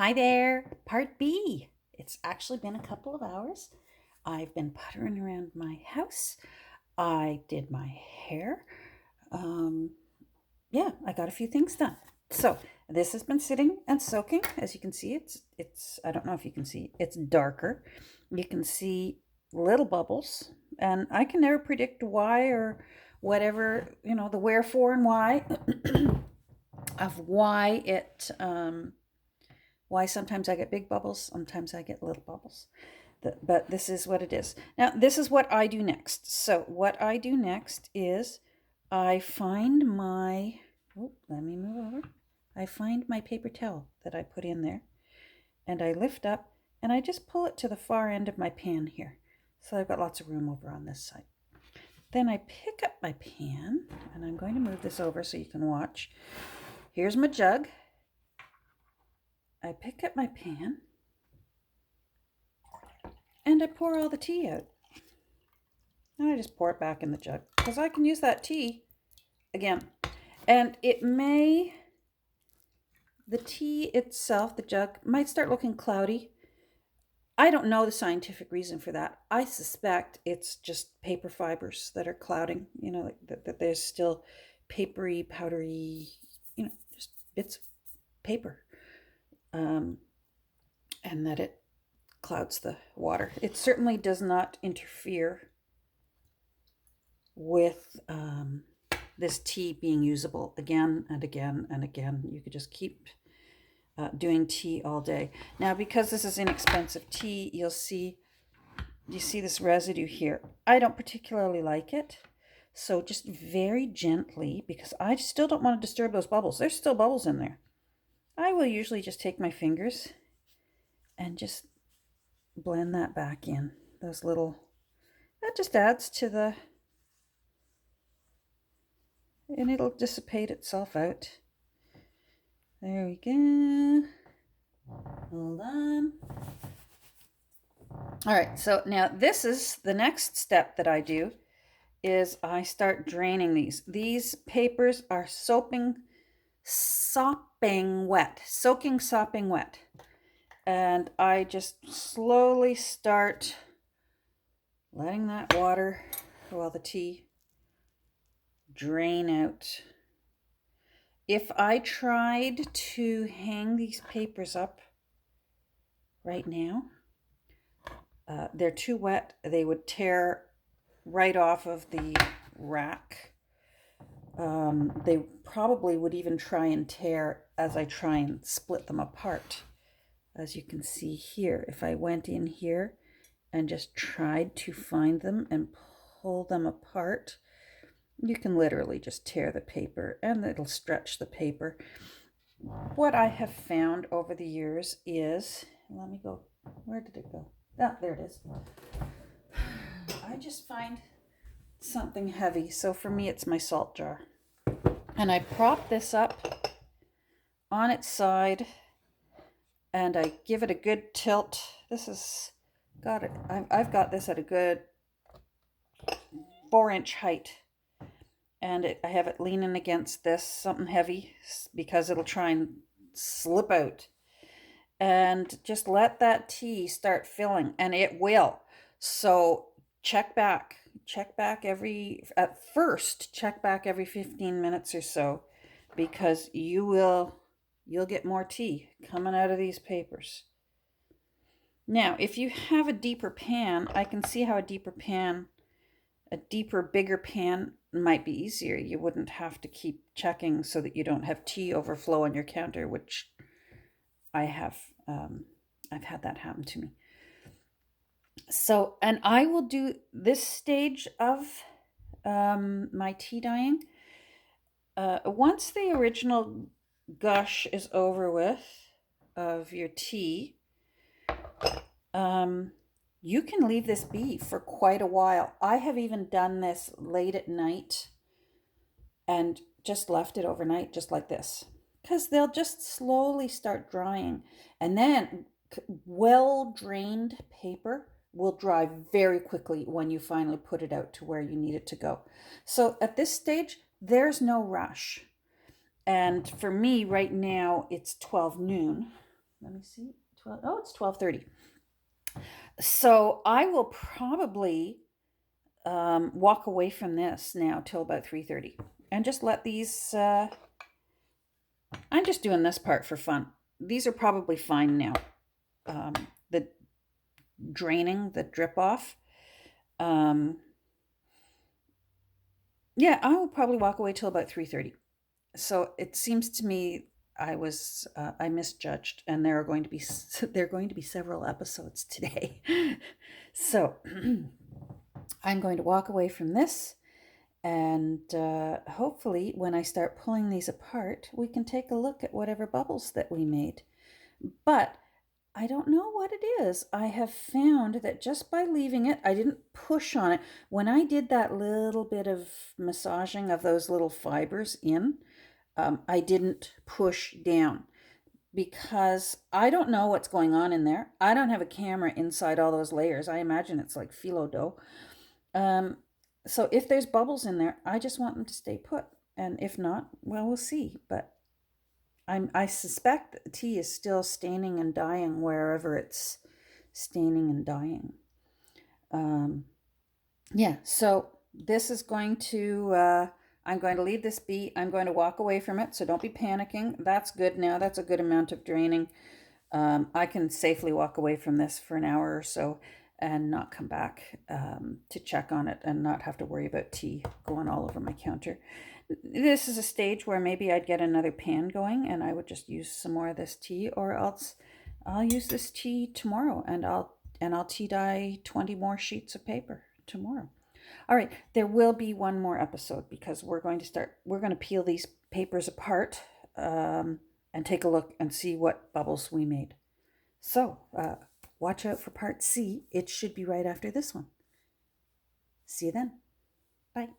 Hi there, part B. It's actually been a couple of hours. I've been puttering around my house. I did my hair. Um, yeah, I got a few things done. So this has been sitting and soaking. As you can see, it's I don't know if you can see, it's darker. You can see little bubbles, and I can never predict why or whatever, the wherefore and why of why sometimes I get big bubbles, sometimes I get little bubbles. But this is what it is. Now, this is what I do next. So, what I do next is I find my, let me move over. I find my paper towel that I put in there and I lift up and I just pull it to the far end of my pan here. So, I've got lots of room over on this side. Then I pick up my pan and I'm going to move this over so you can watch. Here's my jug. I pick up my pan and I pour all the tea out. And I just pour it back in the jug because I can use that tea again. And the tea itself, the jug, might start looking cloudy. I don't know the scientific reason for that. I suspect it's just paper fibers that are clouding, that there's still papery, powdery, just bits of paper. And that it clouds the water. It certainly does not interfere with this tea being usable again and again and again. You could just keep doing tea all day. Now, because this is inexpensive tea, you see this residue here. I don't particularly like it. So just very gently, because I still don't want to disturb those bubbles. There's still bubbles in there. I will usually just take my fingers and just blend that back in. That just adds to and it'll dissipate itself out. There we go. Hold on. All right, so now this is the next step that I do is I start draining these. These papers are sopping wet. And I just slowly start letting that water, the tea, drain out. If I tried to hang these papers up right now, they're too wet. They would tear right off of the rack. They probably would even try and tear as I try and split them apart. As you can see here, if I went in here and just tried to find them and pull them apart, you can literally just tear the paper and it'll stretch the paper. What I have found over the years is, let me go, where did it go? Ah, there it is. I just find something heavy. So for me, it's my salt jar. And I prop this up on its side and I give it a good tilt. I've got this at a good 4-inch height. And I have it leaning against this, something heavy, because it'll try and slip out. And just let that tea start filling, and it will. So check back every 15 minutes or so, because you'll get more tea coming out of these papers. Now, if you have a deeper pan, I can see how a deeper, bigger pan might be easier. You wouldn't have to keep checking so that you don't have tea overflow on your counter, which I have. I've had that happen to me. So, and I will do this stage of my tea dyeing. Once the original gush is over with of your tea, you can leave this be for quite a while. I have even done this late at night and just left it overnight just like this, because they'll just slowly start drying. And then well-drained paper will dry very quickly when you finally put it out to where you need it to go. So at this stage, there's no rush. And for me right now, it's 12 noon. Let me see. 12. Oh, it's 12:30. So I will probably walk away from this now till about 3:30 and just let these. I'm just doing this part for fun. These are probably fine now. The draining, the drip off. Yeah, I will probably walk away till about 3:30. So it seems to me I misjudged, and there are going to be there are going to be several episodes today. So I'm going to walk away from this, and hopefully, when I start pulling these apart, we can take a look at whatever bubbles that we made. But I don't know what it is. I have found that just by leaving it, I didn't push on it. When I did that little bit of massaging of those little fibers in, I didn't push down because I don't know what's going on in there. I don't have a camera inside all those layers. I imagine it's like phyllo dough. So if there's bubbles in there, I just want them to stay put. And if not, well, we'll see. But I suspect that the tea is still staining and dyeing wherever it's staining and dyeing. Yeah, so this is going to, I'm going to leave this be. I'm going to walk away from it, so don't be panicking. That's good now. That's a good amount of draining. I can safely walk away from this for an hour or so and not come back to check on it and not have to worry about tea going all over my counter. This is a stage where maybe I'd get another pan going and I would just use some more of this tea, or else I'll use this tea tomorrow and I'll tea dye 20 more sheets of paper tomorrow. All right, there will be one more episode because we're going to peel these papers apart and take a look and see what bubbles we made. So watch out for part C. It should be right after this one. See you then. Bye.